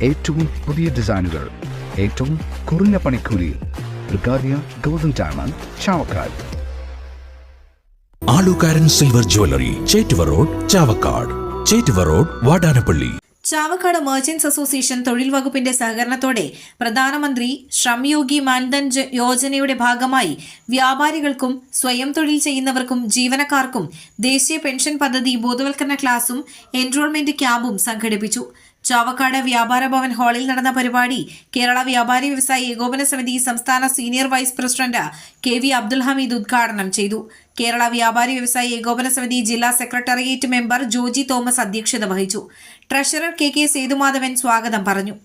ഏറ്റവും പുതിയ ഡിസൈനുകൾ, ഏറ്റവും കുറഞ്ഞ പണിക്കൂലി. ബ്രിഗാദിയ golden diamond, Chavakkad. Alukkaran silver jewellery, Chettuva road, Chavakkad. Chettuva road, Vadanappally. Chavakkad merchants association തൊഴിൽ വകുപ്പിന്റെ സഹകരണത്തോടെ പ്രധാനമന്ത്രി ശ്രംയോഗി മാൻധൻ യോജനയുടെ ഭാഗമായി വ്യാപാരികൾക്കും സ്വയം തൊഴിൽ ചെയ്യുന്നവർക്കും ജീവനക്കാർക്കും ദേശീയ പെൻഷൻ പദ്ധതി ബോധവൽക്കരണ ക്ലാസും എൻറോൾമെന്റ് ക്യാമ്പും സംഘടിപ്പിച്ചു. ചാവക്കാട് വ്യാപാര ഭവൻ ഹാളിൽ നടന്ന പരിപാടി കേരള വ്യാപാരി വ്യവസായി ഏകോപന സമിതി സംസ്ഥാന senior vice president KV Abdul Hameed ഉദ്ഘാടനം ചെയ്തു. കേരള വ്യാപാരി വ്യവസായി ഏകോപന സമിതി ജില്ലാ സെക്രട്ടേറിയറ്റ് മെമ്പർ ജോജി തോമസ് അധ്യക്ഷത വഹിച്ചു. ട്രഷറർ KK സേതുമാധവൻ സ്വാഗതം പറഞ്ഞു.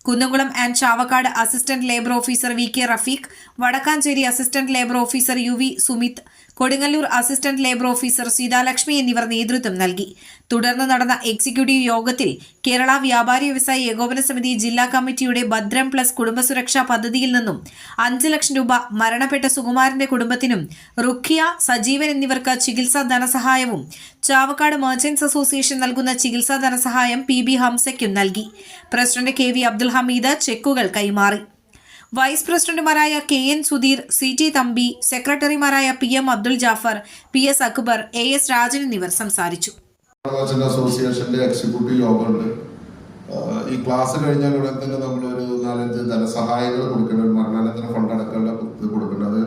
Kunnamkulam and Chavakkad assistant labour officer VK Rafeeq, Vadakkanchery assistant labour officer UV Sumith, Kodungallur assistant labour officer Seethalakshmi എന്നിവർ നേതൃത്വം നൽകി. തുടർന്ന് നടന്ന എക്സിക്യൂട്ടീവ് യോഗത്തിൽ കേരള വ്യാപാരി വ്യവസായി ഏകോപന സമിതി ജില്ലാ കമ്മിറ്റിയുടെ ഭദ്രം പ്ലസ് കുടുംബസുരക്ഷാ പദ്ധതിയിൽ നിന്നും 5 ലക്ഷം രൂപ മരണപ്പെട്ട സുകുമാരന്റെ കുടുംബത്തിനും റുഖിയ, സജീവൻ എന്നിവർക്ക് ചികിത്സാ ധനസഹായവും ചാവക്കാട് മെർച്ചന്റ്സ് അസോസിയേഷൻ നൽകുന്ന ചികിത്സാ ധനസഹായം PB ഹംസയ്ക്കും നൽകി. പ്രസിഡന്റ് KV അബ്ദുൽ ഹമീദ് ചെക്കുകൾ കൈമാറി. വൈസ് പ്രസിഡന്റുമാരായ KN സുധീർ, CT തമ്പി, സെക്രട്ടറിമാരായ PM Abdul Jafar, PS Akbar, AS Rajan എന്നിവർ സംസാരിച്ചു. അസോസിയേഷന്റെ എക്സിക്യൂട്ടീവ് യോഗമുണ്ട്. ഈ ക്ലാസ് കഴിഞ്ഞാൽ ഉടൻ തന്നെ നമ്മളൊരു 4-5 ധനസഹായങ്ങൾ കൊടുക്കണം. മരണാനന്തര ഫണ്ട് അടക്കമുള്ള കൊടുക്കുന്നത്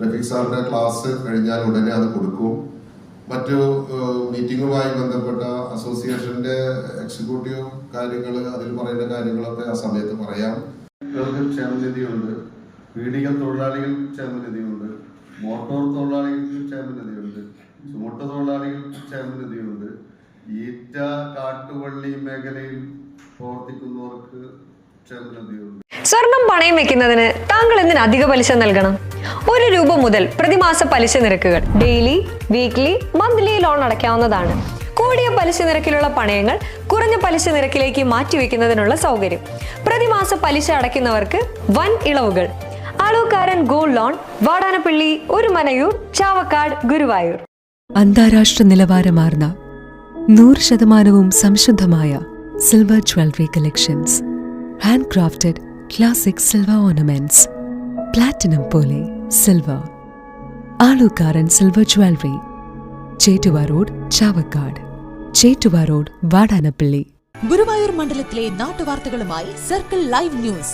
റഫീഖ് സാറിന്റെ ക്ലാസ് കഴിഞ്ഞാൽ ഉടനെ അത് കൊടുക്കും. മറ്റു മീറ്റിംഗുമായി ബന്ധപ്പെട്ട അസോസിയേഷന്റെ എക്സിക്യൂട്ടീവ് കാര്യങ്ങൾ, അതിൽ പറയുന്ന കാര്യങ്ങളൊക്കെ ആ സമയത്ത് പറയാം. ക്ഷേമനിധിയുണ്ട്, പീഡിക തൊഴിലാളികൾ ക്ഷേമനിധിയുണ്ട്, മോട്ടോർ തൊഴിലാളികൾക്ക് ക്ഷേമനിധിയുണ്ട്, ചുമട്ട് തൊഴിലാളികൾക്ക് ക്ഷേമനിധിയുണ്ട്, ഈറ്റ കാട്ടുവള്ളി മേഖലയിൽ പ്രവർത്തിക്കുന്നവർക്ക് ക്ഷേമനിധിയുണ്ട്. സ്വർണം പണയം വെക്കുന്നതിന് താങ്കൾ എന്തിന് അധിക പലിശ നൽകണം? 1 രൂപ മുതൽ പ്രതിമാസ പലിശ നിരക്കുകൾ ഡെയിലി, വീക്ക്ലി, മന്ത്ലി ലോൺ അടയ്ക്കാവുന്നതാണ്. കൂടിയ പലിശ നിരക്കിലുള്ള പണയങ്ങൾ കുറഞ്ഞ പലിശ നിരക്കിലേക്ക് മാറ്റിവെക്കുന്നതിനുള്ള സൗകര്യം. പ്രതിമാസ പലിശ അടയ്ക്കുന്നവർക്ക് വൻ ഇളവുകൾ. Alukkaran gold loan, Vadanappally, Orumanayur, Chavakkad, Guruvayur. അന്താരാഷ്ട്ര നിലവാരമാർന്ന 100% സംശുദ്ധമായ silver jewellery collections. Handcrafted classic silver ornaments. Platinum പോലെ silver. Alukkaran silver jewellery, Chettuva road, Chavakkad. Chettuva road, Vadanappally. Guruvayur മണ്ഡലത്തിലെ നാട്ടുവാർത്തകളുമായി സർക്കിൾ ലൈവ് ന്യൂസ്.